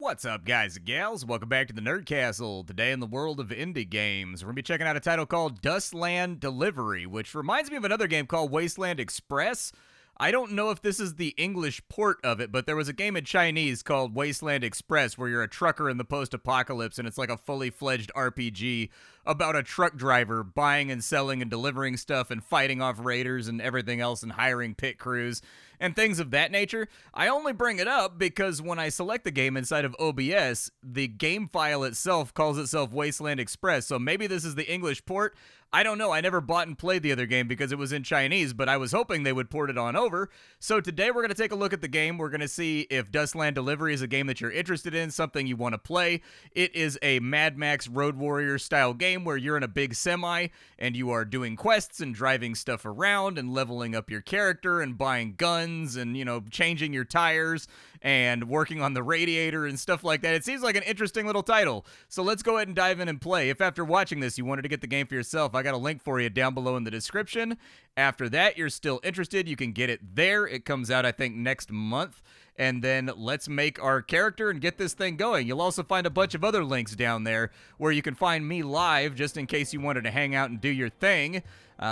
What's up, guys and gals? Welcome back to the Nerd Castle. Today in the world of indie games, we're going to be checking out a title called Dustland Delivery, which reminds me of another game called Wasteland Express. I don't know if this is the English port of it, but there was a game in Chinese called Wasteland Express where you're a trucker in the post-apocalypse, and it's like a fully-fledged RPG about a truck driver buying and selling and delivering stuff and fighting off raiders and everything else and hiring pit crews and things of that nature. I only bring it up because when I select the game inside of OBS, the game file itself calls itself Wasteland Express, so maybe this is the English port. I don't know. I never bought and played the other game because it was in Chinese, but I was hoping they would port it on over. So today we're going to take a look at the game. We're going to see if Dustland Delivery is a game that you're interested in, something you want to play. It is a Mad Max Road Warrior style game where you're in a big semi and you are doing quests and driving stuff around and leveling up your character and buying guns and, you know, changing your tires and working on the radiator and stuff like that. It seems like an interesting little title. So let's go ahead and dive in and play. If after watching this you wanted to get the game for yourself, I got a link for you down below in the description. After that, you're still interested, you can get it there. It comes out, I think, next month. And then let's make our character and get this thing going. You'll also find a bunch of other links down there where you can find me live just in case you wanted to hang out and do your thing.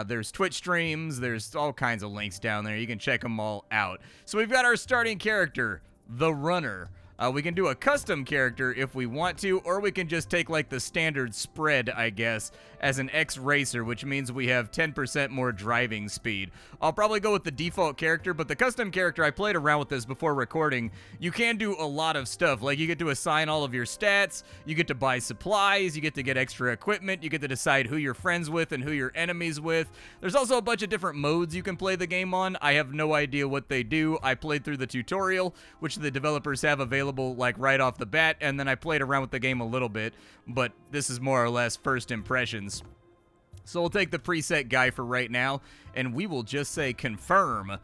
There's Twitch streams, there's all kinds of links down there. You can check them all out. So we've got our starting character, the Runner. We can do a custom character if we want to, or we can just take like the standard spread, I guess, as an X-Racer, which means we have 10% more driving speed. I'll probably go with the default character, but the custom character, I played around with this before recording. You can do a lot of stuff. Like, you get to assign all of your stats, you get to buy supplies, you get to get extra equipment, you get to decide who you're friends with and who you're enemies with. There's also a bunch of different modes you can play the game on. I have no idea what they do. I played through the tutorial, which the developers have available like right off the bat, and then I played around with the game a little bit, but this is more or less first impressions. So we'll take the preset guy for right now, and we will just say confirm.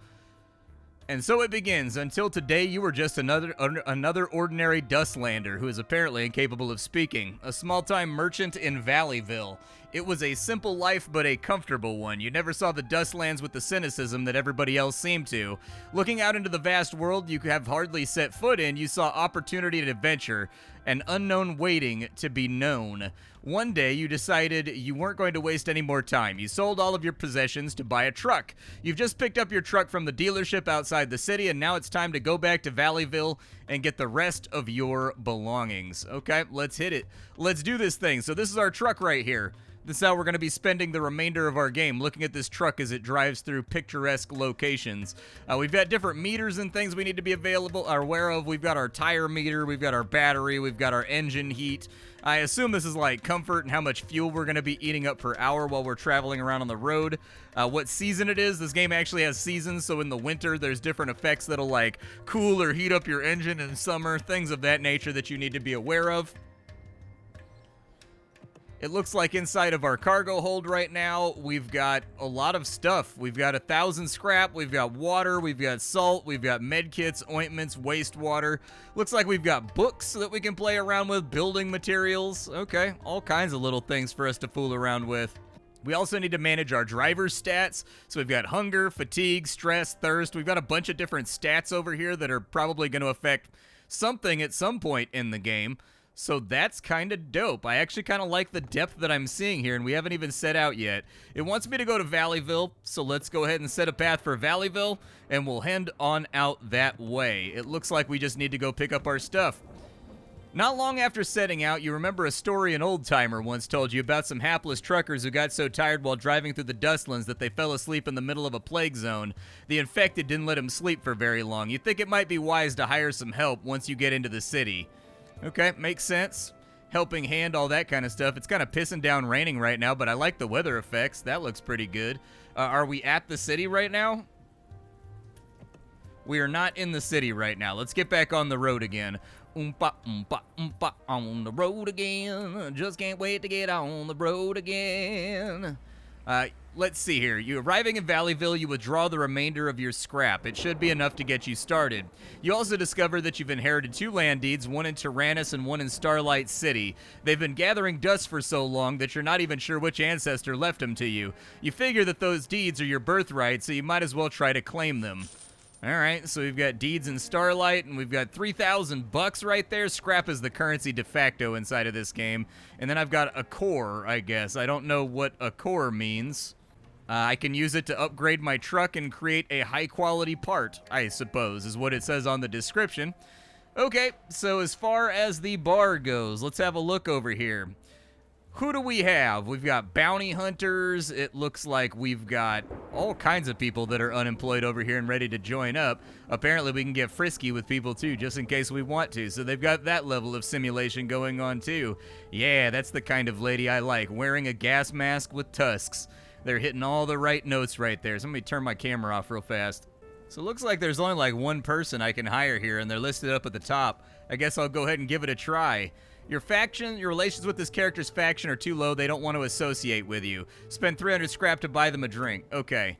And so it begins. Until today, you were just another ordinary Dustlander who is apparently incapable of speaking. A small-time merchant in Valleyville. It was a simple life, but a comfortable one. You never saw the Dustlands with the cynicism that everybody else seemed to. Looking out into the vast world you have hardly set foot in, you saw opportunity and adventure, an unknown waiting to be known. One day, you decided you weren't going to waste any more time. You sold all of your possessions to buy a truck. You've just picked up your truck from the dealership outside the city, and now it's time to go back to Valleyville and get the rest of your belongings. Okay, let's hit it. Let's do this thing. So this is our truck right here. This is how we're going to be spending the remainder of our game, looking at this truck as it drives through picturesque locations. We've got different meters and things we need to be aware of. We've got our tire meter, we've got our battery, we've got our engine heat. I assume this is like comfort and how much fuel we're going to be eating up per hour while we're traveling around on the road. What season it is. This game actually has seasons, so in the winter there's different effects that'll like cool or heat up your engine in summer, things of that nature that you need to be aware of. It looks like inside of our cargo hold right now, we've got a lot of stuff. We've got 1,000 scrap, we've got water, we've got salt, we've got med kits, ointments, wastewater. Looks like we've got books that we can play around with, building materials. Okay, all kinds of little things for us to fool around with. We also need to manage our driver's stats. So we've got hunger, fatigue, stress, thirst. We've got a bunch of different stats over here that are probably going to affect something at some point in the game. So that's kind of dope. I actually kind of like the depth that I'm seeing here, and we haven't even set out yet. It wants me to go to Valleyville, so let's go ahead and set a path for Valleyville, and we'll head on out that way. It looks like we just need to go pick up our stuff. Not long after setting out, you remember a story an old-timer once told you about some hapless truckers who got so tired while driving through the Dustlands that they fell asleep in the middle of a plague zone. The infected didn't let them sleep for very long. You think it might be wise to hire some help once you get into the city. Okay, makes sense. Helping hand, all that kind of stuff. It's kind of pissing down raining right now, but I like the weather effects. That looks pretty good. Are we at the city right now? We are not in the city right now. Let's get back on the road again. Oompa, oompa, oompa, on the road again. Just can't wait to get on the road again. Let's see here. You arriving in Valleyville, you withdraw the remainder of your scrap. It should be enough to get you started. You also discover that you've inherited 2 land deeds, one in Tyrannus and one in Starlight City. They've been gathering dust for so long that you're not even sure which ancestor left them to you. You figure that those deeds are your birthright, so you might as well try to claim them. All right, so we've got Deeds and Starlight, and we've got 3,000 bucks right there. Scrap is the currency de facto inside of this game. And then I've got a core, I guess. I don't know what a core means. I can use it to upgrade my truck and create a high-quality part, I suppose, is what it says on the description. Okay, so as far as the bar goes, let's have a look over here. Who do we have? We've got bounty hunters. It looks like we've got all kinds of people that are unemployed over here and ready to join up. Apparently, we can get frisky with people, too, just in case we want to. So they've got that level of simulation going on, too. Yeah, that's the kind of lady I like, wearing a gas mask with tusks. They're hitting all the right notes right there. So let me turn my camera off real fast. So it looks like there's only like one person I can hire here, and they're listed up at the top. I guess I'll go ahead and give it a try. Your relations with this character's faction are too low. They don't want to associate with you. Spend 300 scrap to buy them a drink. Okay.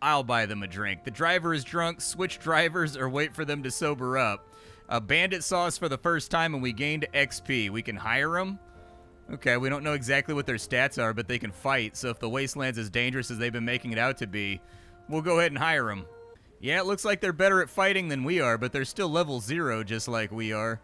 I'll buy them a drink. The driver is drunk. Switch drivers or wait for them to sober up. Bandit saw us for the first time and we gained XP. We can hire them. Okay, we don't know exactly what their stats are, but they can fight. So if the Wasteland's as dangerous as they've been making it out to be, we'll go ahead and hire them. Yeah, it looks like they're better at fighting than we are, but they're still level 0 just like we are.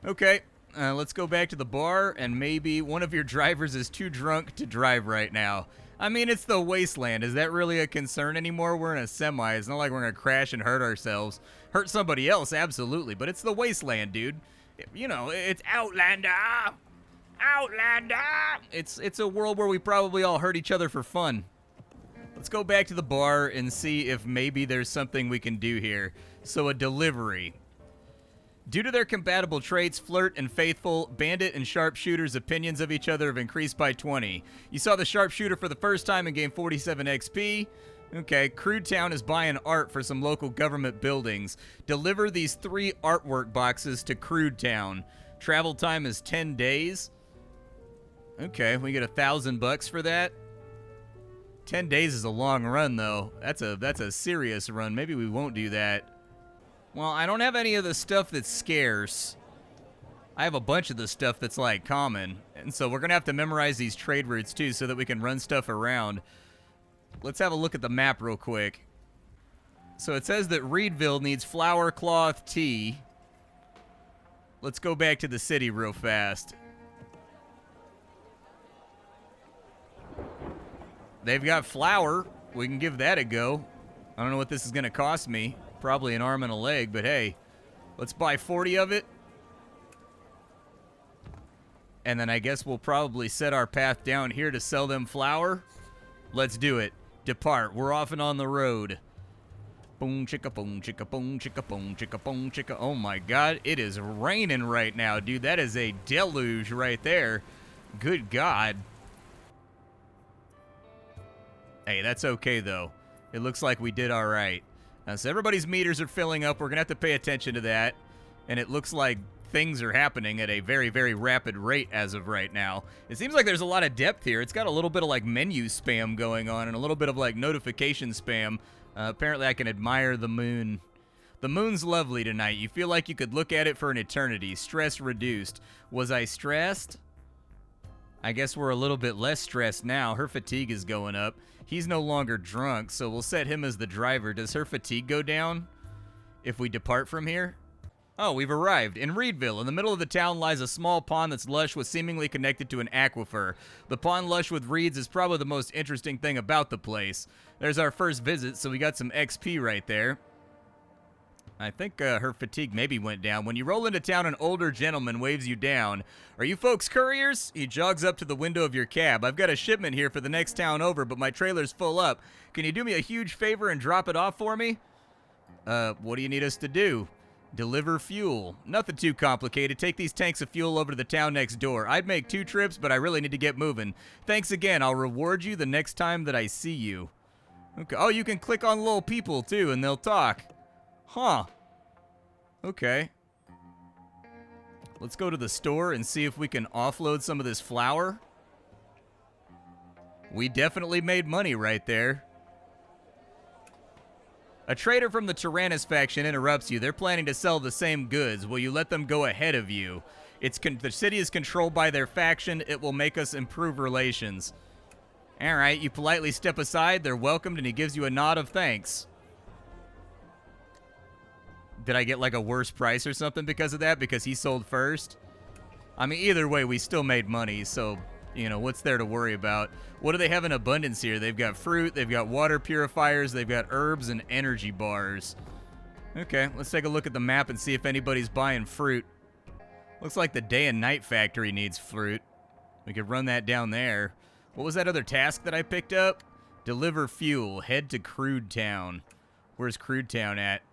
Okay. Let's go back to the bar, and maybe one of your drivers is too drunk to drive right now. I mean, it's the Wasteland. Is that really a concern anymore? We're in a semi. It's not like we're going to crash and hurt ourselves. Hurt somebody else, absolutely, but it's the Wasteland, dude. You know, it's Outlander. Outlander! It's a world where we probably all hurt each other for fun. Let's go back to the bar and see if maybe there's something we can do here. So a delivery. Due to their compatible traits, Flirt and Faithful, Bandit and Sharpshooter's opinions of each other have increased by 20. You saw the Sharpshooter for the first time and gained 47 XP. Okay, Crude Town is buying art for some local government buildings. Deliver these 3 artwork boxes to Crude Town. Travel time is 10 days. Okay, we get 1,000 bucks for that. 10 days is a long run, though. That's a serious run. Maybe we won't do that. Well, I don't have any of the stuff that's scarce. I have a bunch of the stuff that's, like, common. And so we're going to have to memorize these trade routes, too, so that we can run stuff around. Let's have a look at the map real quick. So it says that Reedville needs flour, cloth, tea. Let's go back to the city real fast. They've got flour. We can give that a go. I don't know what this is going to cost me. Probably an arm and a leg, but hey, let's buy 40 of it. And then I guess we'll probably set our path down here to sell them flour. Let's do it. Depart. We're off and on the road. Boom, chicka, boom, chicka, boom, chicka, boom, chicka, boom, chicka. Oh my God, it is raining right now, dude. That is a deluge right there. Good God. Hey, that's okay, though. It looks like we did all right. So everybody's meters are filling up. We're going to have to pay attention to that. And it looks like things are happening at a very, very rapid rate as of right now. It seems like there's a lot of depth here. It's got a little bit of, like, menu spam going on and a little bit of, like, notification spam. Apparently, I can admire the moon. The moon's lovely tonight. You feel like you could look at it for an eternity. Stress reduced. Was I stressed? I guess we're a little bit less stressed now. Her fatigue is going up. He's no longer drunk, so we'll set him as the driver. Does her fatigue go down if we depart from here? Oh, we've arrived. In Reedville, in the middle of the town, lies a small pond that's lush with seemingly connected to an aquifer. The pond lush with reeds is probably the most interesting thing about the place. There's our first visit, so we got some XP right there. I think her fatigue maybe went down. When you roll into town, an older gentleman waves you down. Are you folks couriers? He jogs up to the window of your cab. I've got a shipment here for the next town over, but my trailer's full up. Can you do me a huge favor and drop it off for me? What do you need us to do? Deliver fuel. Nothing too complicated. Take these tanks of fuel over to the town next door. I'd make 2 trips, but I really need to get moving. Thanks again. I'll reward you the next time that I see you. Okay. Oh, you can click on little people, too, and they'll talk. Huh. Okay. Let's go to the store and see if we can offload some of this flour. We definitely made money right there. A trader from the Tyrannus faction interrupts you. They're planning to sell the same goods. Will you let them go ahead of you? The city is controlled by their faction. It will make us improve relations. All right, you politely step aside. They're welcomed, and he gives you a nod of thanks. Did I get like a worse price or something because of that? Because he sold first? I mean, either way, we still made money, so, you know, what's there to worry about? What do they have in abundance here? They've got fruit, they've got water purifiers, they've got herbs and energy bars. Okay, let's take a look at the map and see if anybody's buying fruit. Looks like the day and night factory needs fruit. We could run that down there. What was that other task that I picked up? Deliver fuel. Head to Crude Town. Where's Crude Town at?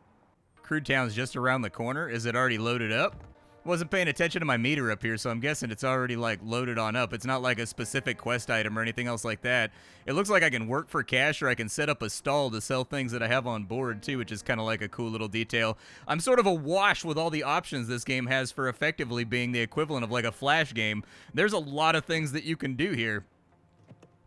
Crude Town's just around the corner. Is it already loaded up? Wasn't paying attention to my meter up here, so I'm guessing it's already, like, loaded on up. It's not like a specific quest item or anything else like that. It looks like I can work for cash, or I can set up a stall to sell things that I have on board, too, which is kind of like a cool little detail. I'm sort of awash with all the options this game has for effectively being the equivalent of, like, a Flash game. There's a lot of things that you can do here.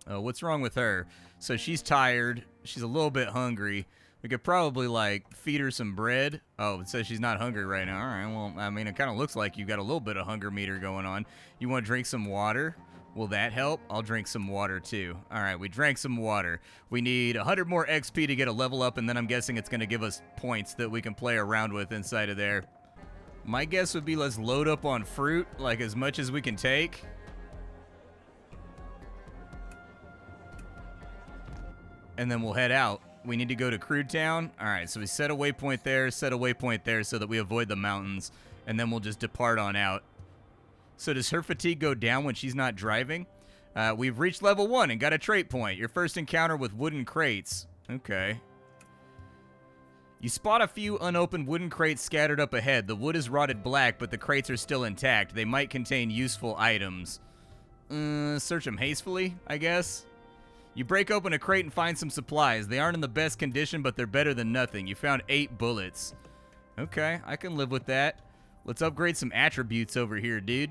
What's wrong with her? So she's tired. She's a little bit hungry. We could probably, like, feed her some bread. Oh, it says she's not hungry right now. All right, well, I mean, it kind of looks like you got a little bit of hunger meter going on. You want to drink some water? Will that help? I'll drink some water, too. All right, we drank some water. We need 100 more XP to get a level up, and then I'm guessing it's going to give us points that we can play around with inside of there. My guess would be let's load up on fruit, like, as much as we can take. And then we'll head out. We need to go to Crude Town. All right, so we set a waypoint there so that we avoid the mountains, and then we'll just depart on out. So does her fatigue go down when she's not driving? We've reached level 1 and got a trait point. Your first encounter with wooden crates. Okay. You spot a few unopened wooden crates scattered up ahead. The wood is rotted black, but the crates are still intact. They might contain useful items. Search them hastily, I guess. You break open a crate and find some supplies. They aren't in the best condition, but they're better than nothing. You found 8 bullets. Okay, I can live with that. Let's upgrade some attributes over here, dude.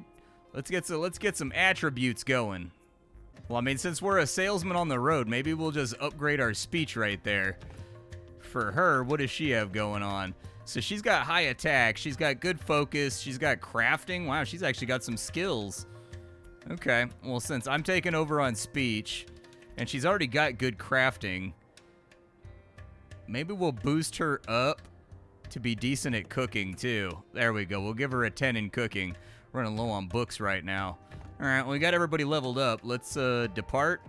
Let's get some attributes going. Well, I mean, since we're a salesman on the road, maybe we'll just upgrade our speech right there. For her, what does she have going on? So she's got high attack. She's got good focus. She's got crafting. Wow, she's actually got some skills. Okay, well, since I'm taking over on speech, and she's already got good crafting, maybe we'll boost her up to be decent at cooking, too. There we go. We'll give her a 10 in cooking. Running low on books right now. All right, well, we got everybody leveled up. Let's depart.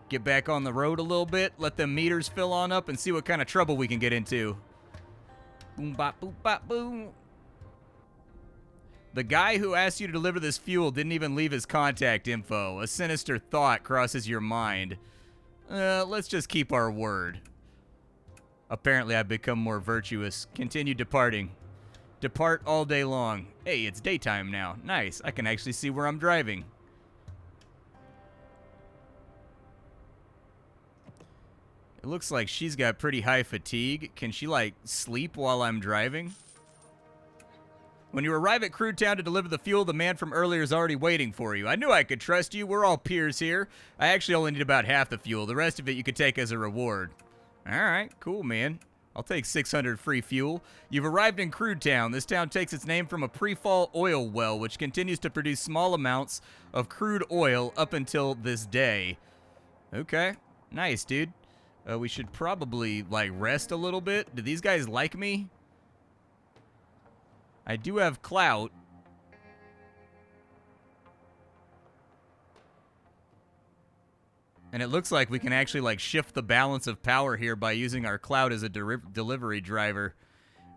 Get back on the road a little bit. Let them meters fill on up and see what kind of trouble we can get into. Boom, bop, boop, bop, boom. The guy who asked you to deliver this fuel didn't even leave his contact info. A sinister thought crosses your mind. Let's just keep our word. Apparently, I've become more virtuous. Continue departing. Depart all day long. Hey, it's daytime now. Nice. I can actually see where I'm driving. It looks like she's got pretty high fatigue. Can she, like, sleep while I'm driving? When you arrive at Crude Town to deliver the fuel, the man from earlier is already waiting for you. I knew I could trust you. We're all peers here. I actually only need about half the fuel. The rest of it you could take as a reward. All right, cool, man. I'll take 600 free fuel. You've arrived in Crude Town. This town takes its name from a pre-fall oil well, which continues to produce small amounts of crude oil up until this day. Okay, nice, dude. We should probably, like, rest a little bit. Do these guys like me? I do have clout. And it looks like we can actually, like, shift the balance of power here by using our clout as a delivery driver.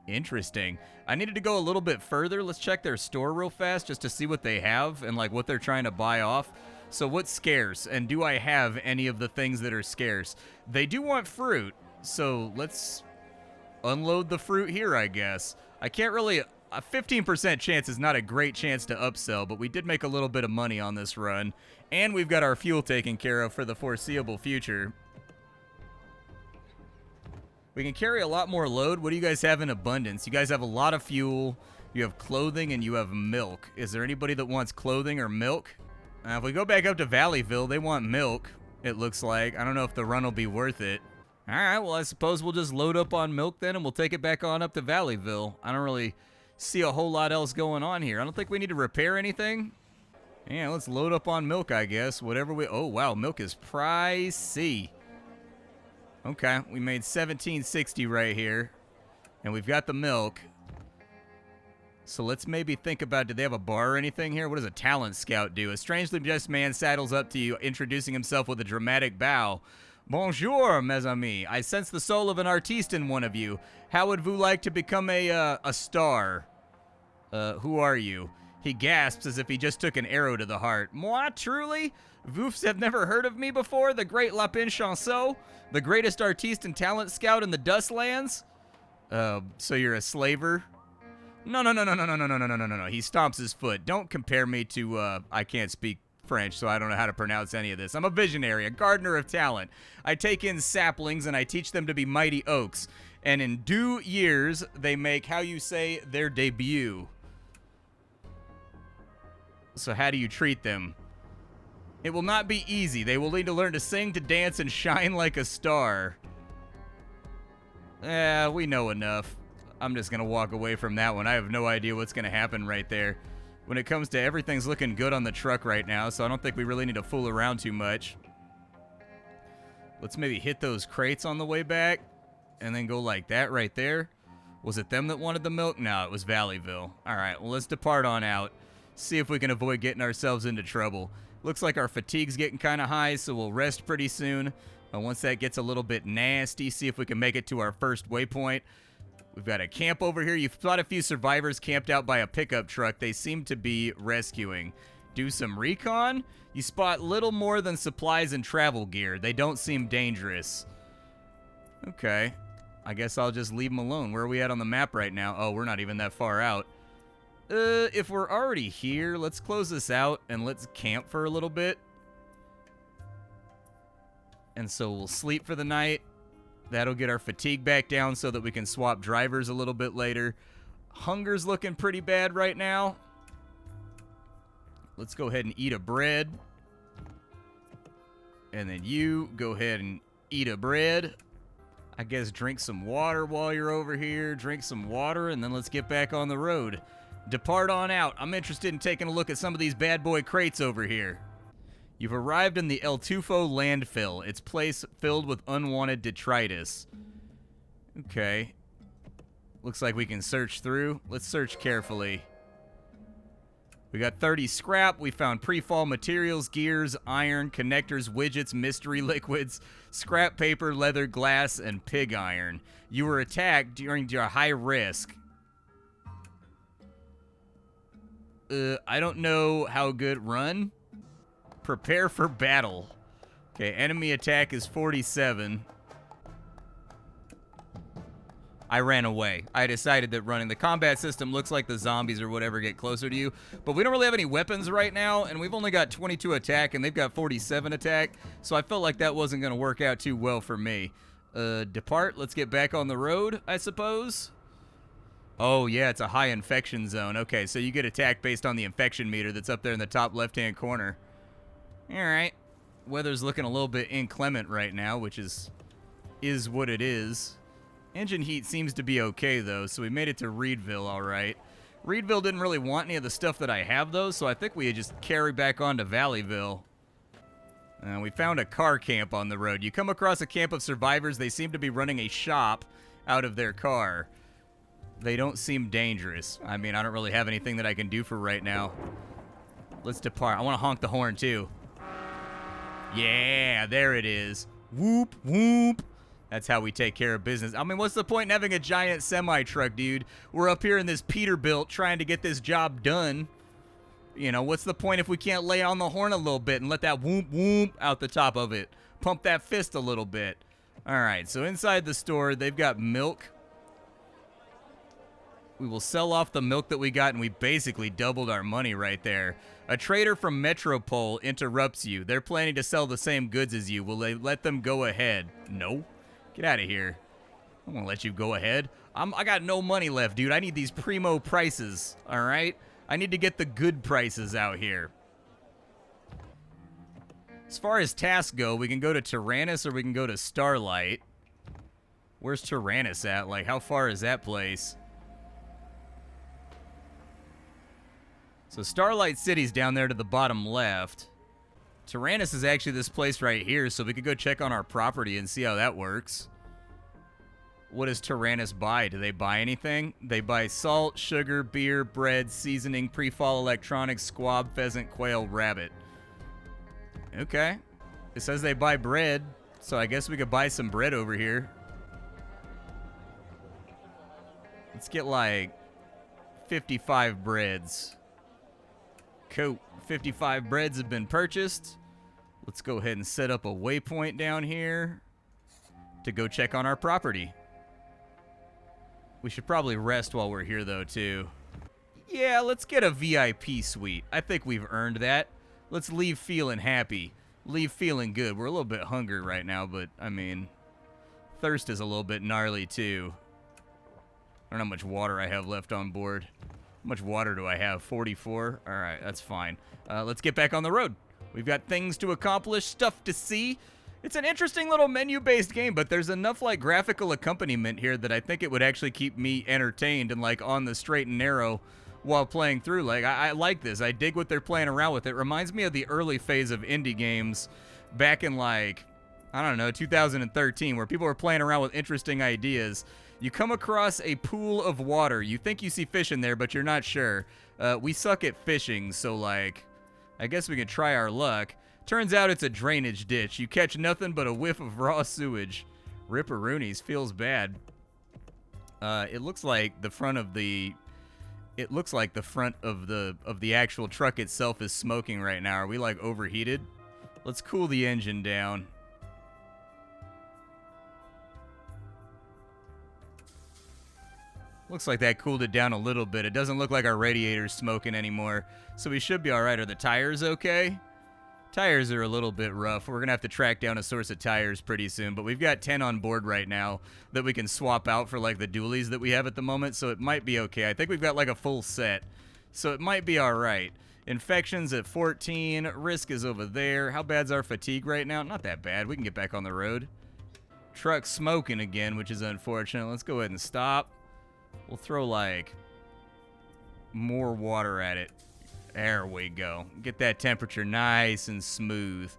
Interesting. I needed to go a little bit further. Let's check their store real fast just to see what they have and, like, what they're trying to buy off. So what's scarce? And do I have any of the things that are scarce? They do want fruit. So let's unload the fruit here, I guess. I can't really... A 15% chance is not a great chance to upsell, but we did make a little bit of money on this run. And we've got our fuel taken care of for the foreseeable future. We can carry a lot more load. What do you guys have in abundance? You guys have a lot of fuel. You have clothing and you have milk. Is there anybody that wants clothing or milk? If we go back up to Valleyville, they want milk, it looks like. I don't know if the run will be worth it. All right, well, I suppose we'll just load up on milk then, and we'll take it back on up to Valleyville. I don't really see a whole lot else going on here. I don't think we need to repair anything. Yeah, let's load up on milk, I guess. Whatever we... Oh, wow, milk is pricey. Okay, we made $17.60 right here. And we've got the milk. So let's maybe think about, do they have a bar or anything here? What does a talent scout do? A strangely dressed man saddles up to you, introducing himself with a dramatic bow. Bonjour, mes amis. I sense the soul of an artiste in one of you. How would vous like to become a star? Who are you? He gasps as if he just took an arrow to the heart. Moi, truly? Vous have never heard of me before? The great Lapin Chanson? The greatest artiste and talent scout in the Dustlands? So you're a slaver? No. He stomps his foot. Don't compare me to, I can't speak French, so I don't know how to pronounce any of this. I'm a visionary, a gardener of talent. I take in saplings and I teach them to be mighty oaks. And in due years, they make, how you say, their debut. So how do you treat them? It will not be easy. They will need to learn to sing, to dance, and shine like a star. We know enough. I'm just going to walk away from that one. I have no idea what's going to happen right there. When it comes to everything's looking good on the truck right now, so I don't think we really need to fool around too much. Let's maybe hit those crates on the way back, and then go like that right there. Was it them that wanted the milk? No, it was Valleyville. All right, well, let's depart on out. See if we can avoid getting ourselves into trouble. Looks like our fatigue's getting kind of high, so we'll rest pretty soon. Once that gets a little bit nasty, see if we can make it to our first waypoint. We've got a camp over here. You've spotted a few survivors camped out by a pickup truck. They seem to be rescuing. Do some recon. You spot little more than supplies and travel gear. They don't seem dangerous. Okay. I guess I'll just leave them alone. Where are we at on the map right now? Oh, we're not even that far out. If we're already here, let's close this out and let's camp for a little bit. And so we'll sleep for the night. That'll get our fatigue back down so that we can swap drivers a little bit later. Hunger's looking pretty bad right now. Let's go ahead and eat a bread. And then you go ahead and eat a bread. I guess drink some water while you're over here. Drink some water, and then let's get back on the road. Depart on out. I'm interested in taking a look at some of these bad boy crates over here. You've arrived in the ELO Landfill. Its place filled with unwanted detritus. Okay. Looks like we can search through. Let's search carefully. We got 30 scrap. We found pre-fall materials, gears, iron, connectors, widgets, mystery liquids, scrap paper, leather, glass, and pig iron. You were attacked during your high risk. I don't know how good. Run. Prepare for battle. Okay, enemy attack is 47. I ran away. I decided that running the combat system looks like the zombies or whatever get closer to you, but we don't really have any weapons right now, and we've only got 22 attack, and they've got 47 attack, so I felt like that wasn't going to work out too well for me. Depart. Let's get back on the road, I suppose. Oh, yeah, it's a high infection zone. Okay, so you get attacked based on the infection meter that's up there in the top left-hand corner. All right. Weather's looking a little bit inclement right now, which is what it is. Engine heat seems to be okay, though, so we made it to Reedville all right. Reedville didn't really want any of the stuff that I have, though, so I think we just carry back on to Valleyville. We found a car camp on the road. You come across a camp of survivors. They seem to be running a shop out of their car. They don't seem dangerous. I mean, I don't really have anything that I can do for right now. Let's depart. I want to honk the horn, too. Yeah, there it is. Whoop, whoop. That's how we take care of business. I mean, what's the point in having a giant semi-truck, dude? We're up here in this Peterbilt trying to get this job done. You know, what's the point if we can't lay on the horn a little bit and let that whoop, whoop out the top of it? Pump that fist a little bit. All right, so inside the store, they've got milk. We will sell off the milk that we got, and we basically doubled our money right there. A trader from Metropole interrupts you. They're planning to sell the same goods as you. Will they let them go ahead? No. Get out of here. I'm going to let you go ahead. I got no money left, dude. I need these primo prices, all right? I need to get the good prices out here. As far as tasks go, we can go to Tyrannus or we can go to Starlight. Where's Tyrannus at? Like, how far is that place? So Starlight City's down there to the bottom left. Tyrannus is actually this place right here, so we could go check on our property and see how that works. What does Tyrannus buy? Do they buy anything? They buy salt, sugar, beer, bread, seasoning, pre-fall electronics, squab, pheasant, quail, rabbit. Okay. It says they buy bread, so I guess we could buy some bread over here. Let's get like 55 breads. Cool. 55 breads have been purchased. Let's go ahead and set up a waypoint down here to go check on our property. We should probably rest while we're here, though, too. Yeah, let's get a VIP suite. I think we've earned that. Let's leave feeling happy. Leave feeling good. We're a little bit hungry right now, but, I mean, thirst is a little bit gnarly, too. I don't know how much water I have left on board. How much water do I have? 44? All right, that's fine. Let's get back on the road. We've got things to accomplish, stuff to see. It's an interesting little menu-based game, but there's enough, like, graphical accompaniment here that I think it would actually keep me entertained and, like, on the straight and narrow while playing through. Like, I like this. I dig what they're playing around with. It reminds me of the early phase of indie games back in, like, I don't know, 2013, where people were playing around with interesting ideas. You come across a pool of water. You think you see fish in there, but you're not sure. We suck at fishing, so, like, I guess we could try our luck. Turns out it's a drainage ditch. You catch nothing but a whiff of raw sewage. Ripperoonies, feels bad. It looks like the front of the... It looks like the front of the actual truck itself is smoking right now. Are we, like, overheated? Let's cool the engine down. Looks like that cooled it down a little bit. It doesn't look like our radiator's smoking anymore, so we should be all right. Are the tires okay? Tires are a little bit rough. We're going to have to track down a source of tires pretty soon, but we've got 10 on board right now that we can swap out for, like, the dualies that we have at the moment, so it might be okay. I think we've got, like, a full set, so it might be all right. Infections at 14. Risk is over there. How bad's our fatigue right now? Not that bad. We can get back on the road. Truck smoking again, which is unfortunate. Let's go ahead and stop. We'll throw, like, more water at it. There we go. Get that temperature nice and smooth.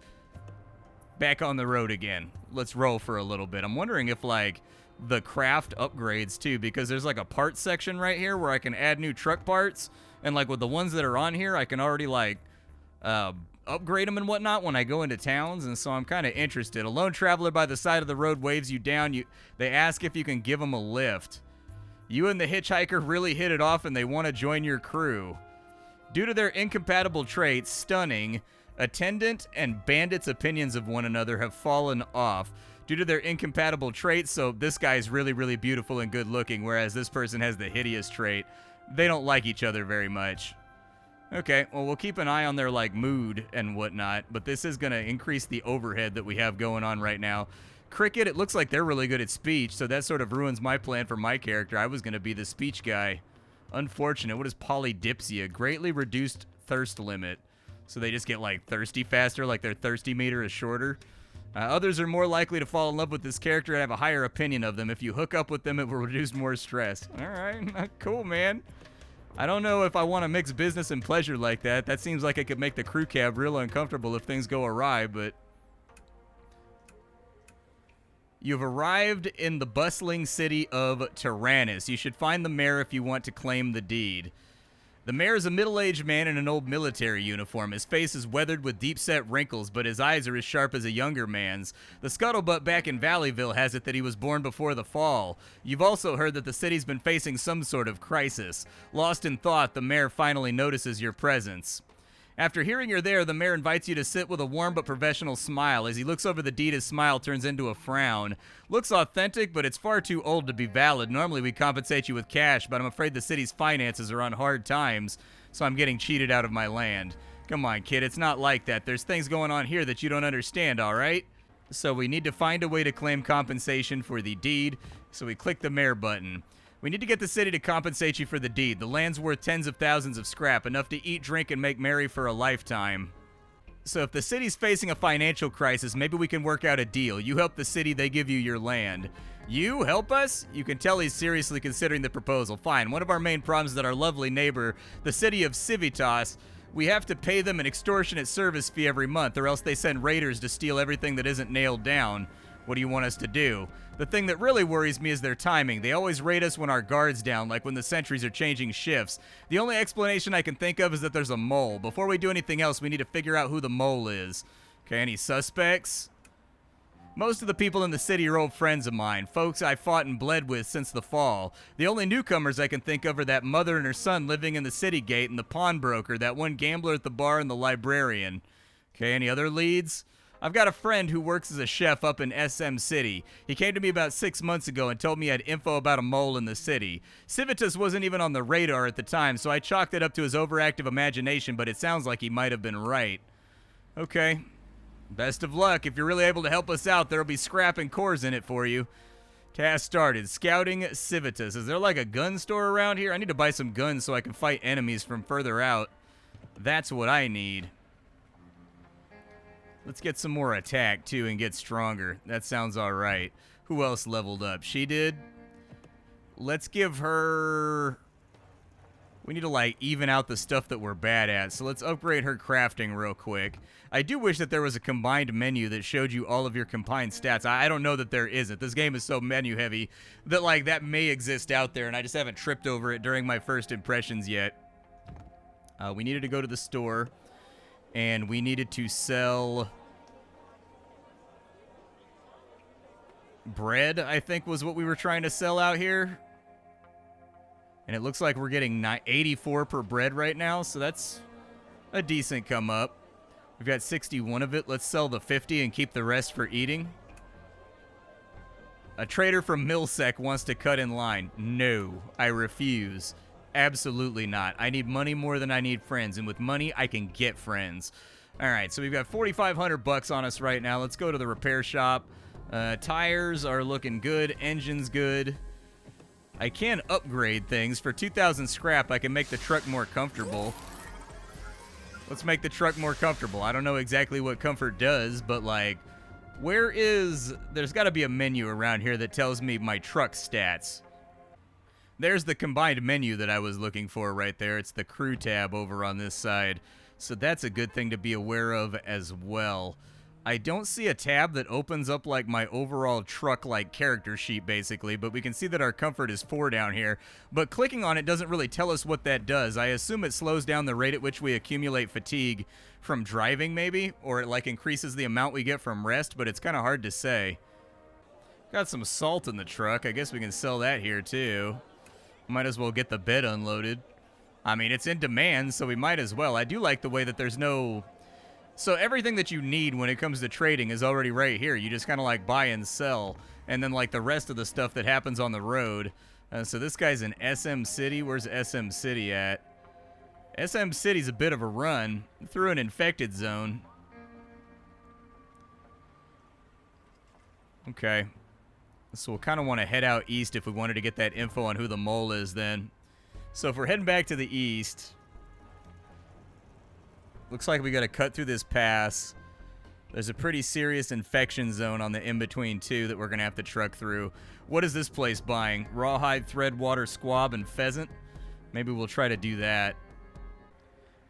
Back on the road again. Let's roll for a little bit. I'm wondering if, like, the craft upgrades, too, because there's, like, a parts section right here where I can add new truck parts. And, like, with the ones that are on here, I can already, like, upgrade them and whatnot when I go into towns. And so I'm kind of interested. A lone traveler by the side of the road waves you down. They ask if you can give them a lift. You and the hitchhiker really hit it off and they want to join your crew. Due to their incompatible traits, Stunning, Attendant, and Bandit's opinions of one another have fallen off. Due to their incompatible traits, so this guy's really, really beautiful and good looking, whereas this person has the hideous trait. They don't like each other very much. Okay, well, we'll keep an eye on their, like, mood and whatnot, but this is going to increase the overhead that we have going on right now. Cricket, it looks like they're really good at speech, so that sort of ruins my plan for my character. I was going to be the speech guy. Unfortunate. What is polydipsia? Greatly reduced thirst limit. So they just get, like, thirsty faster, like their thirsty meter is shorter. Others are more likely to fall in love with this character and have a higher opinion of them. If you hook up with them, it will reduce more stress. All right. Cool, man. I don't know if I want to mix business and pleasure like that. That seems like it could make the crew cab real uncomfortable if things go awry, but... You've arrived in the bustling city of Tyrannus. You should find the mayor if you want to claim the deed. The mayor is a middle-aged man in an old military uniform. His face is weathered with deep-set wrinkles, but his eyes are as sharp as a younger man's. The scuttlebutt back in Valleyville has it that he was born before the fall. You've also heard that the city's been facing some sort of crisis. Lost in thought, the mayor finally notices your presence. After hearing you're there, the mayor invites you to sit with a warm but professional smile. As he looks over the deed, his smile turns into a frown. Looks authentic, but it's far too old to be valid. Normally, we compensate you with cash, but I'm afraid the city's finances are on hard times, so I'm getting cheated out of my land. Come on, kid, it's not like that. There's things going on here that you don't understand, all right? So we need to find a way to claim compensation for the deed, so we click the mayor button. We need to get the city to compensate you for the deed. The land's worth tens of thousands of scrap, enough to eat, drink, and make merry for a lifetime. So if the city's facing a financial crisis, maybe we can work out a deal. You help the city, they give you your land. You help us? You can tell he's seriously considering the proposal. Fine. One of our main problems is that our lovely neighbor, the city of Civitas, we have to pay them an extortionate service fee every month, or else they send raiders to steal everything that isn't nailed down. What do you want us to do? The thing that really worries me is their timing. They always raid us when our guard's down, like when the sentries are changing shifts. The only explanation I can think of is that there's a mole. Before we do anything else, we need to figure out who the mole is. Okay, any suspects? Most of the people in the city are old friends of mine, folks I fought and bled with since the fall. The only newcomers I can think of are that mother and her son living in the city gate and the pawnbroker, that one gambler at the bar, and the librarian. Okay, any other leads? I've got a friend who works as a chef up in SM City. He came to me about 6 months ago and told me he had info about a mole in the city. Civitas wasn't even on the radar at the time, so I chalked it up to his overactive imagination, but it sounds like he might have been right. Okay. Best of luck. If you're really able to help us out, there'll be scrap and cores in it for you. Task started. Scouting Civitas. Is there like a gun store around here? I need to buy some guns so I can fight enemies from further out. That's what I need. Let's get some more attack, too, and get stronger. That sounds alright. Who else leveled up? She did. Let's give her... We need to, like, even out the stuff that we're bad at. So let's upgrade her crafting real quick. I do wish that there was a combined menu that showed you all of your combined stats. I don't know that there isn't. This game is so menu heavy that, like, that may exist out there, and I just haven't tripped over it during my first impressions yet. We needed to go to the store. And we needed to sell bread, I think was what we were trying to sell out here. And it looks like we're getting 84 per bread right now, so that's a decent come up. We've got 61 of it. Let's sell the 50 and keep the rest for eating. A trader from Millsec wants to cut in line. No, I refuse. Absolutely not. I need money more than I need friends, and with money, I can get friends. All right, so we've got 4,500 bucks on us right now. Let's go to the repair shop. Tires are looking good. Engine's good. I can upgrade things. For 2,000 scrap, I can make the truck more comfortable. Let's make the truck more comfortable. I don't know exactly what comfort does, but, like, there's got to be a menu around here that tells me my truck stats. There's the combined menu that I was looking for right there. It's the crew tab over on this side. So that's a good thing to be aware of as well. I don't see a tab that opens up like my overall truck-like character sheet basically, but we can see that our comfort is 4 down here. But clicking on it doesn't really tell us what that does. I assume it slows down the rate at which we accumulate fatigue from driving maybe, or it like increases the amount we get from rest, but it's kind of hard to say. Got some salt in the truck. I guess we can sell that here too. Might as well get the bed unloaded. I mean, it's in demand, so we might as well. I do like the way that there's no... So everything that you need when it comes to trading is already right here. You just kind of like buy and sell. And then like the rest of the stuff that happens on the road. So this guy's in SM City. Where's SM City at? SM City's a bit of a run. Through an infected zone. Okay. So we'll kind of want to head out east if we wanted to get that info on who the mole is then. So if we're heading back to the east, looks like we got to cut through this pass. There's a pretty serious infection zone on the in-between too that we're going to have to truck through. What is this place buying? Rawhide, threadwater, squab, and pheasant? Maybe we'll try to do that.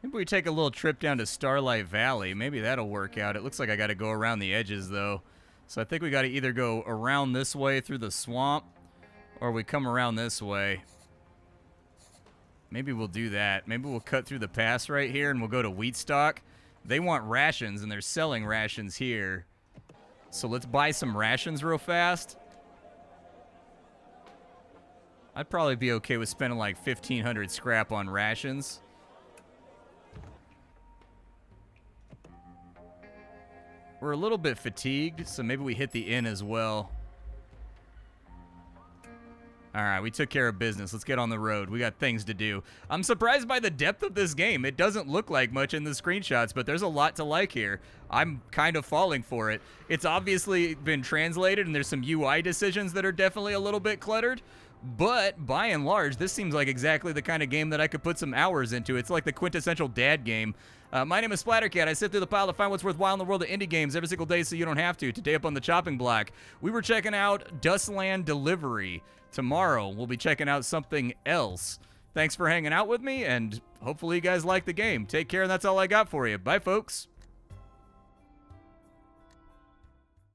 Maybe we take a little trip down to Starlight Valley. Maybe that'll work out. It looks like I got to go around the edges though. So I think we got to either go around this way through the swamp, or we come around this way. Maybe we'll do that. Maybe we'll cut through the pass right here, and we'll go to Wheatstock. They want rations, and they're selling rations here. So let's buy some rations real fast. I'd probably be okay with spending like 1,500 scrap on rations. We're a little bit fatigued, so maybe we hit the inn as well. All right, we took care of business. Let's get on the road. We got things to do. I'm surprised by the depth of this game. It doesn't look like much in the screenshots, but there's a lot to like here. I'm kind of falling for it. It's obviously been translated, and there's some UI decisions that are definitely a little bit cluttered. But by and large, this seems like exactly the kind of game that I could put some hours into. It's like the quintessential dad game. My name is Splattercat. I sift through the pile to find what's worthwhile in the world of indie games every single day so you don't have to. Today up on the chopping block, we were checking out Dustland Delivery. Tomorrow, we'll be checking out something else. Thanks for hanging out with me, and hopefully you guys like the game. Take care, and that's all I got for you. Bye, folks.